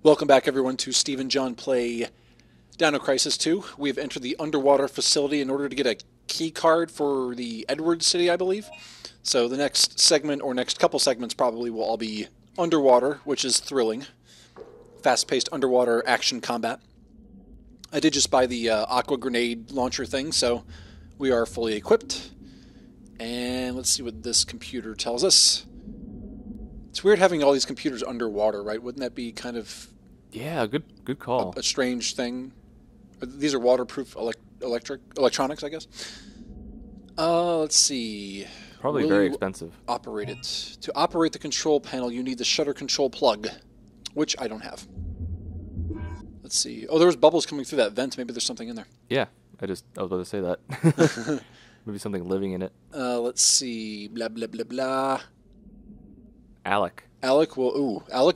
Welcome back, everyone, to Steve and John Play Dino Crisis 2. We've entered the underwater facility in order to get a key card for the Edward City, I believe. So the next segment, or next couple segments probably, will all be underwater, which is thrilling. Fast-paced underwater action combat. I did just buy the aqua grenade launcher thing, so we are fully equipped. And let's see what this computer tells us. It's weird having all these computers underwater, right? Wouldn't that be kind of... Yeah, good call. A strange thing. These are waterproof electronics, I guess. Let's see. Probably very expensive. Operate it. To operate the control panel, you need the shutter control plug, which I don't have. Let's see. Oh, there was bubbles coming through that vent. Maybe there's something in there. Yeah, I was about to say that. Maybe something living in it. Let's see. Blah, blah, blah, blah. Alec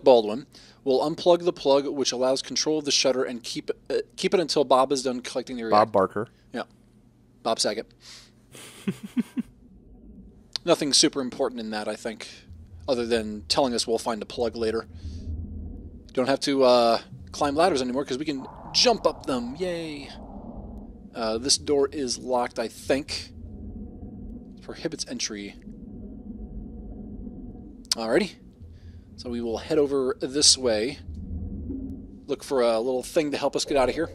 Baldwin will unplug the plug, which allows control of the shutter and keep it until Bob is done collecting the reactor. Bob Barker. Yeah. Bob Saget. Nothing super important in that, I think, other than telling us we'll find a plug later. Don't have to climb ladders anymore because we can jump up them. Yay. This door is locked, I think. Prohibits entry. Alrighty. So we will head over this way. Look for a little thing to help us get out of here.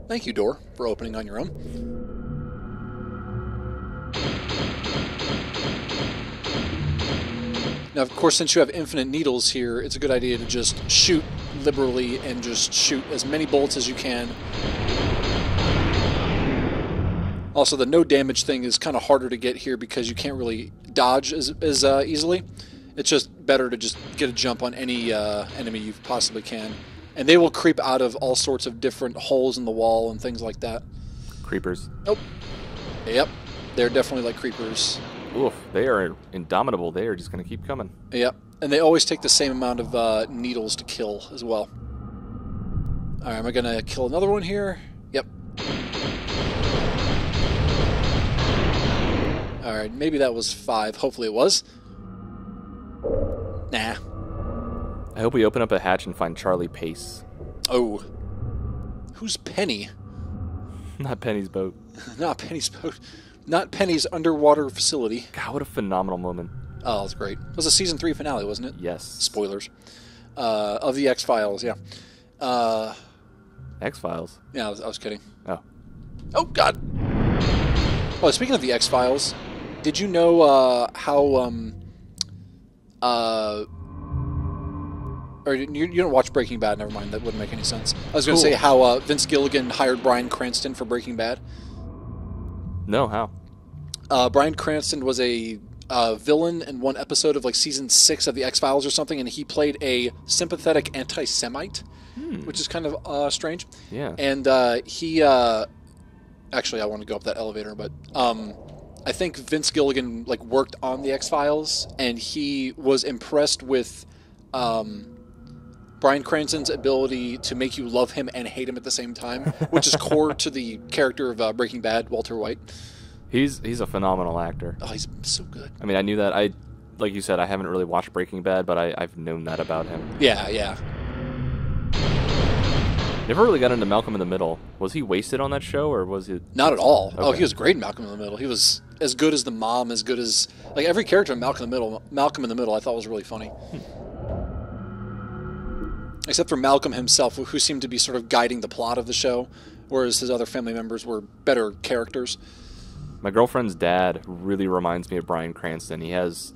Thank you, door, for opening on your own. Now, of course, since you have infinite needles here, it's a good idea to just shoot liberally and just shoot as many bullets as you can. Also, the no damage thing is kind of harder to get here because you can't really dodge as easily. It's just better to just get a jump on any enemy you possibly can. And they will creep out of all sorts of different holes in the wall and things like that. Creepers. Nope. Yep. They're definitely like creepers. Oof, they are indomitable. They are just going to keep coming. Yep. And they always take the same amount of needles to kill as well. Alright, am I going to kill another one here? Yep. Alright, maybe that was 5. Hopefully it was. Nah. I hope we open up a hatch and find Charlie Pace. Oh. Who's Penny? Not Penny's boat. Not Penny's boat. Not Penny's underwater facility. God, what a phenomenal moment. Oh, that's great. It was a Season 3 finale, wasn't it? Yes. Spoilers. Of the X-Files, yeah. X-Files? Yeah, I was kidding. Oh. Oh, God! Oh, speaking of the X-Files, did you know how... Or you don't watch Breaking Bad, never mind, that wouldn't make any sense. I was going to say how Vince Gilligan hired Bryan Cranston for Breaking Bad. No, how? Bryan Cranston was a villain in one episode of like Season 6 of the X-Files or something, and he played a sympathetic anti-Semite, which is kind of strange. Yeah. And he... actually, I want to go up that elevator, but... I think Vince Gilligan like worked on the X-Files, and he was impressed with Bryan Cranston's ability to make you love him and hate him at the same time, which is core to the character of Breaking Bad, Walter White. He's a phenomenal actor. Oh, he's so good. I mean, I knew that. Like you said, I haven't really watched Breaking Bad, but I've known that about him. Yeah, yeah. Never really got into Malcolm in the Middle. Was he wasted on that show, or was it... Not at all. Okay. Oh, he was great in Malcolm in the Middle. He was as good as the mom, as good as... Like, every character in Malcolm in the Middle I thought was really funny. Except for Malcolm himself, who seemed to be sort of guiding the plot of the show, whereas his other family members were better characters. My girlfriend's dad really reminds me of Bryan Cranston. He has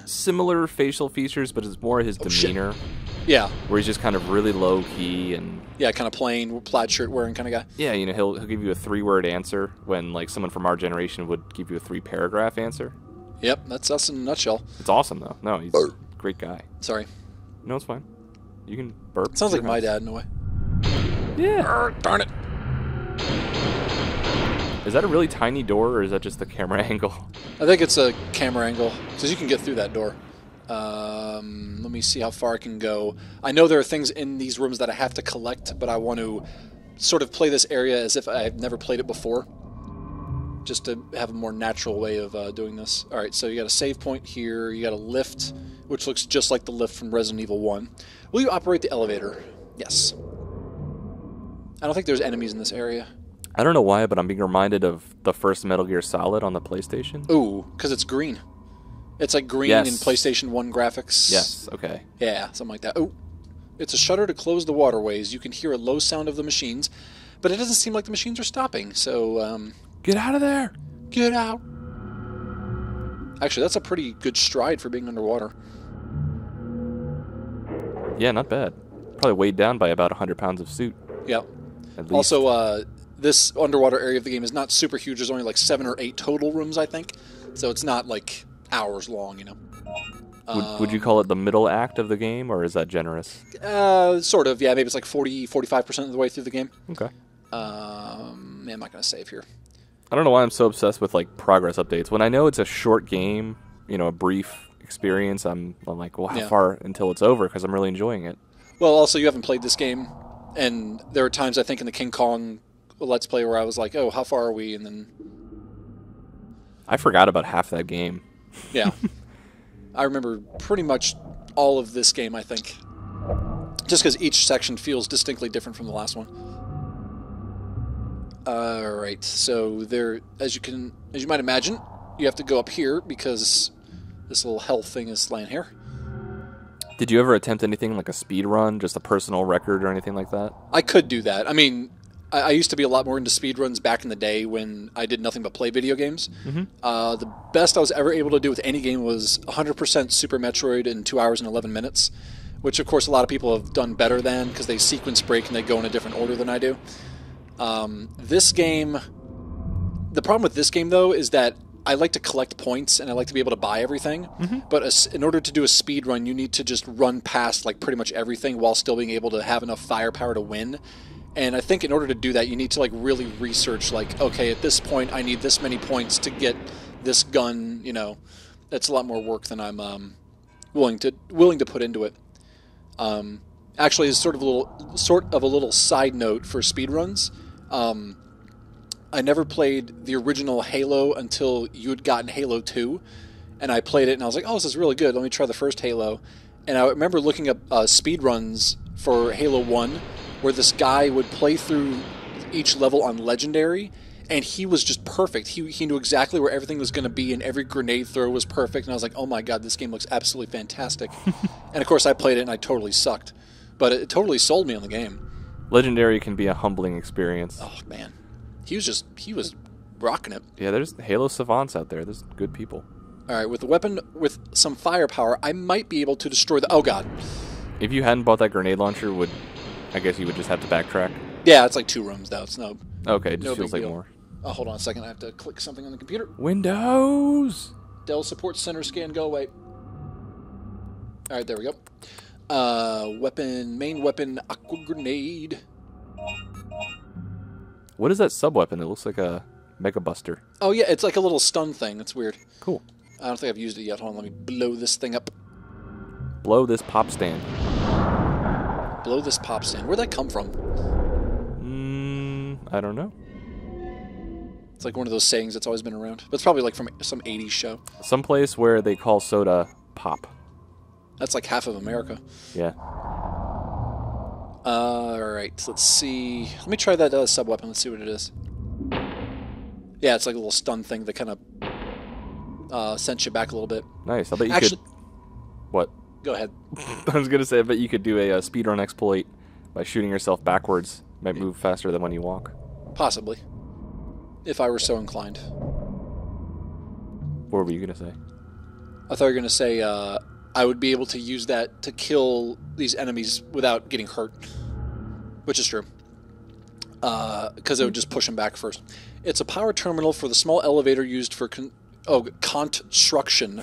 similar facial features, but it's more his demeanor. Shit. Yeah. Where he's just kind of really low-key and... Yeah, kind of plain, plaid shirt wearing kind of guy. Yeah, you know, he'll give you a 3-word answer when, like, someone from our generation would give you a 3-paragraph answer. Yep, that's us in a nutshell. It's awesome, though. No, he's a great guy. Sorry. No, it's fine. You can burp. Sounds like my dad in a way. Yeah. Darn it. Is that a really tiny door, or is that just the camera angle? I think it's a camera angle, because you can get through that door. Let me see how far I can go. I know there are things in these rooms that I have to collect, but I want to sort of play this area as if I've never played it before. just to have a more natural way of doing this. All right, so you got a save point here. You got a lift, which looks just like the lift from Resident Evil 1. Will you operate the elevator? Yes. I don't think there's enemies in this area. I don't know why, but I'm being reminded of the first Metal Gear Solid on the PlayStation. Ooh, because it's green. It's like green in PlayStation 1 graphics. Yes, okay. Yeah, something like that. Oh, it's a shutter to close the waterways. You can hear a low sound of the machines, but it doesn't seem like the machines are stopping, so... Get out of there! Get out! Actually, that's a pretty good stride for being underwater. Yeah, not bad. Probably weighed down by about 100 pounds of suit. Yeah. At least. Also, this underwater area of the game is not super huge. There's only like 7 or 8 total rooms, I think. So it's not like hours long, you know. Would you call it the middle act of the game, or is that generous? Sort of, yeah. Maybe it's like 40-45% of the way through the game. Okay. I'm not going to save here. I don't know why I'm so obsessed with like progress updates. When I know it's a short game, you know, a brief experience, I'm like, well, how far until it's over? Because I'm really enjoying it. Well, also, you haven't played this game, and there were times, I think, in the King Kong Let's Play where I was like, oh, how far are we? And then... I forgot about half that game. Yeah. I remember pretty much all of this game, I think. Just because each section feels distinctly different from the last one. Alright, so there, as you might imagine, you have to go up here because this little health thing is laying here. Did you ever attempt anything like a speed run, just a personal record or anything like that? I could do that. I mean, I used to be a lot more into speedruns back in the day when I did nothing but play video games. Mm-hmm. The best I was ever able to do with any game was 100% Super Metroid in 2 hours and 11 minutes, which of course a lot of people have done better than because they sequence break and they go in a different order than I do. This game, the problem with this game though is that I like to collect points and I like to be able to buy everything, but in order to do a speed run, you need to just run past like pretty much everything while still being able to have enough firepower to win. And I think in order to do that, you need to like really research, like, okay, at this point, I need this many points to get this gun. You know, that's a lot more work than I'm willing to put into it. Actually, as sort of a little side note for speedruns, I never played the original Halo until you had gotten Halo 2, and I played it and I was like, oh, this is really good. Let me try the first Halo. And I remember looking up speedruns for Halo 1, where this guy would play through each level on Legendary, and he was just perfect. He knew exactly where everything was going to be, and every grenade throw was perfect, and I was like, oh my god, this game looks absolutely fantastic. And of course I played it and I totally sucked. But it totally sold me on the game. Legendary can be a humbling experience. Oh man. He was rocking it. Yeah, there's Halo savants out there. There's good people. Alright, with a weapon with some firepower, I might be able to destroy the... Oh god. If you hadn't bought that grenade launcher, I guess you would just have to backtrack. Yeah, it's like 2 rooms now. It's no... Okay, it just no feels big like deal. more. Oh, hold on a second. I have to click something on the computer. Windows! Dell Support Center scan, go away. Alright, there we go. Main weapon, aqua grenade. What is that sub-weapon? It looks like a Mega Buster. Oh yeah, it's like a little stun thing. It's weird. Cool. I don't think I've used it yet. Hold on, let me blow this thing up. Blow this pop stand. Blow this pop stand. Where'd that come from? I don't know. It's like one of those sayings that's always been around. But it's probably like from some 80s show. Someplace where they call soda pop. That's like half of America. Yeah. Alright, let's see. Let me try that sub-weapon. Let's see what it is. Yeah, it's like a little stun thing that kind of sends you back a little bit. Nice. I bet you Actually, could... What? Go ahead. I was going to say, I bet you could do a speedrun exploit by shooting yourself backwards. Might move faster than when you walk. Possibly. If I were so inclined. What were you going to say? I thought you were going to say I would be able to use that to kill these enemies without getting hurt. Which is true. Because it would just push them back first. It's a power terminal for the small elevator used for construction.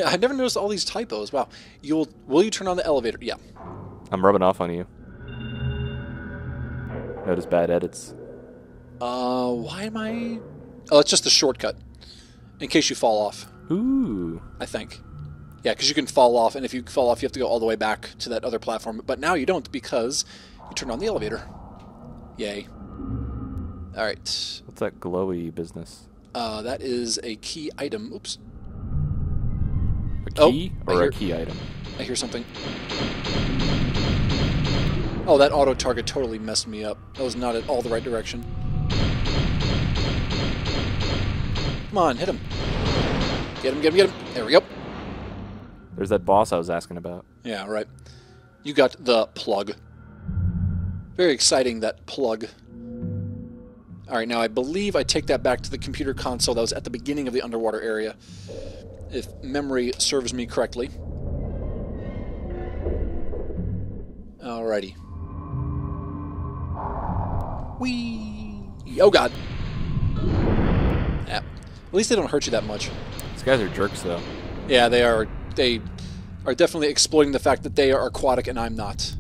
I never noticed all these typos. Wow. Will you turn on the elevator? Yeah. I'm rubbing off on you. Notice bad edits. Why am I... Oh, it's just a shortcut. In case you fall off. Ooh. I think. Yeah, because you can fall off, and if you fall off, you have to go all the way back to that other platform. But now you don't, because you turn on the elevator. Yay. All right. What's that glowy business? That is a key item. Oops. A key or a key item? I hear something. Oh, that auto target totally messed me up. That was not at all the right direction. Come on, hit him. Get him, get him, get him. There we go. There's that boss I was asking about. Yeah, right. You got the plug. Very exciting, that plug. All right, now I believe I take that back to the computer console that was at the beginning of the underwater area, if memory serves me correctly. Alrighty. Whee! Oh god! Yeah. At least they don't hurt you that much. These guys are jerks, though. Yeah, they are. They are definitely exploiting the fact that they are aquatic and I'm not.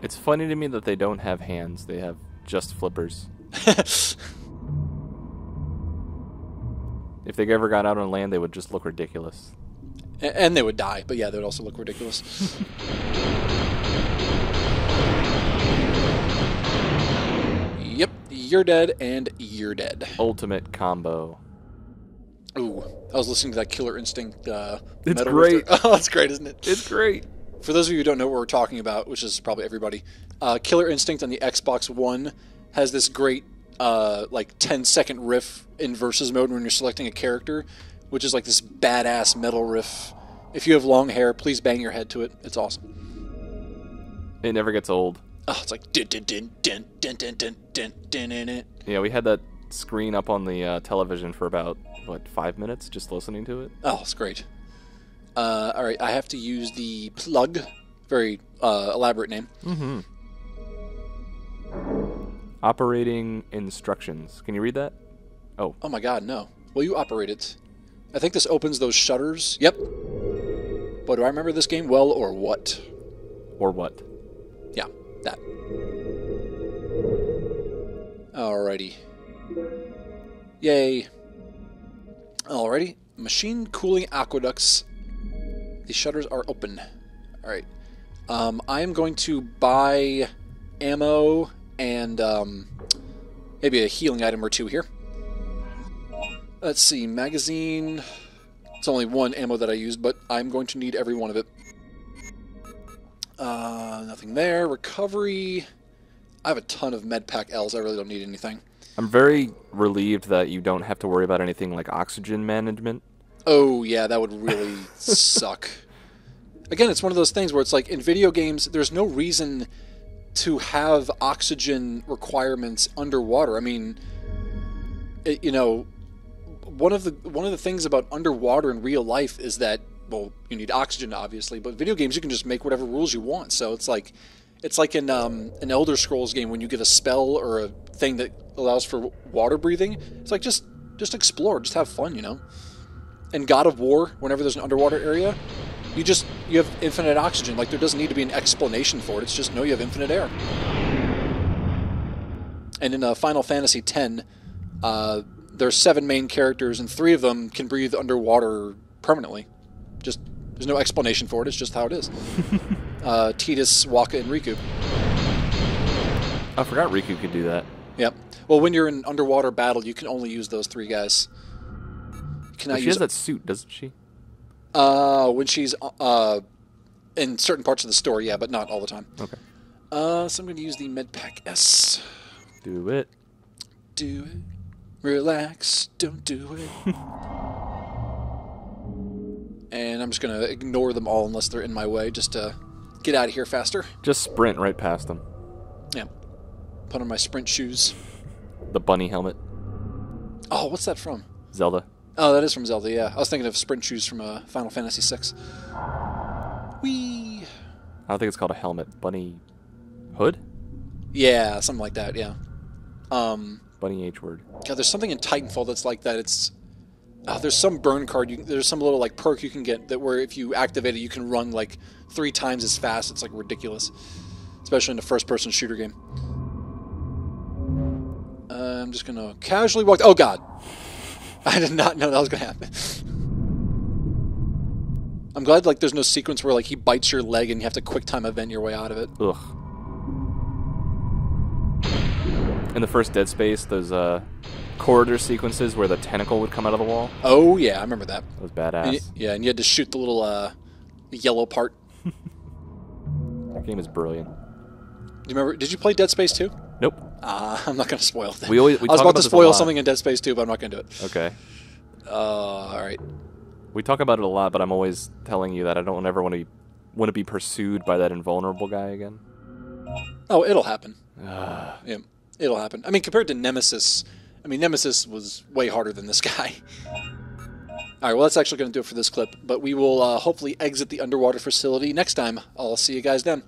It's funny to me that they don't have hands. They have just flippers. If they ever got out on land, they would just look ridiculous. And they would die, but yeah, they would also look ridiculous. Yep, you're dead, and you're dead. Ultimate combo. Ooh, I was listening to that Killer Instinct it's great. Oh, it's great, isn't it? It's great. For those of you who don't know what we're talking about, which is probably everybody, Killer Instinct on the Xbox One has this great, like, 10-second riff in versus mode when you're selecting a character, which is like this badass metal riff. If you have long hair, please bang your head to it. It's awesome. It never gets old. Oh, it's like din din din din din din din din din in it. Yeah, we had that screen up on the television for about, what, 5 minutes just listening to it? Oh, it's great. All right, I have to use the plug. Very elaborate name. Mm-hmm. Operating instructions. Can you read that? Oh. Oh my god, no. Well, you operate it. I think this opens those shutters. Yep. But do I remember this game well or what? Or what? Yeah, that. Alrighty. Yay. Alrighty. Machine cooling aqueducts. The shutters are open. Alright. I am going to buy ammo and maybe a healing item or two here. Let's see, magazine. It's only one ammo that I used, but I'm going to need every one of it. Nothing there. Recovery. I have a ton of medpack Ls. I really don't need anything. I'm very relieved that you don't have to worry about anything like oxygen management. Oh, yeah, that would really suck. Again, it's one of those things where it's like in video games, there's no reason to have oxygen requirements underwater. I mean, you know, one of the things about underwater in real life is that, well, you need oxygen obviously, but video games you can just make whatever rules you want. So it's like in an Elder Scrolls game when you get a spell or a thing that allows for water breathing. It's like just explore, just have fun, you know. In God of War, whenever there's an underwater area, you have infinite oxygen. Like there doesn't need to be an explanation for it. It's just you have infinite air. And in Final Fantasy X, there's 7 main characters, and 3 of them can breathe underwater permanently. Just there's no explanation for it. It's just how it is. Tidus, Wakka, and Riku. I forgot Riku could do that. Yep. Well, when you're in underwater battle, you can only use those 3 guys. She has that suit, doesn't she? When she's in certain parts of the story, yeah, but not all the time. Okay. So I'm going to use the Medpack S. Do it. Do it. Relax. Don't do it. And I'm just going to ignore them all unless they're in my way, just to get out of here faster. Just sprint right past them. Yeah. Put on my sprint shoes. The bunny helmet. Oh, what's that from? Zelda. Oh, that is from Zelda, yeah. I was thinking of sprint shoes from Final Fantasy VI. Whee! I don't think it's called a helmet. Bunny hood? Yeah, something like that, yeah. Bunny H word. God, there's something in Titanfall that's like that. It's there's some burn card. There's some little like perk you can get that where if you activate it, you can run like 3 times as fast. It's like ridiculous, especially in a first-person shooter game. I'm just gonna casually walk. Oh God, I did not know that was gonna happen. I'm glad like there's no sequence where like he bites your leg and you have to quick time event your way out of it. Ugh. In the first Dead Space, those corridor sequences where the tentacle would come out of the wall. Oh yeah, I remember that. That was badass. Yeah, and you had to shoot the little yellow part. That game is brilliant. Do you remember? Did you play Dead Space 2? Nope. I'm not going to spoil it. I was about to spoil something in Dead Space 2, but I'm not going to do it. Okay. All right. We talk about it a lot, but I'm always telling you that I don't ever want to be pursued by that invulnerable guy again. Oh, it'll happen. Yeah, it'll happen. I mean, compared to Nemesis, Nemesis was way harder than this guy. All right, well, that's actually going to do it for this clip, but we will hopefully exit the underwater facility next time. I'll see you guys then.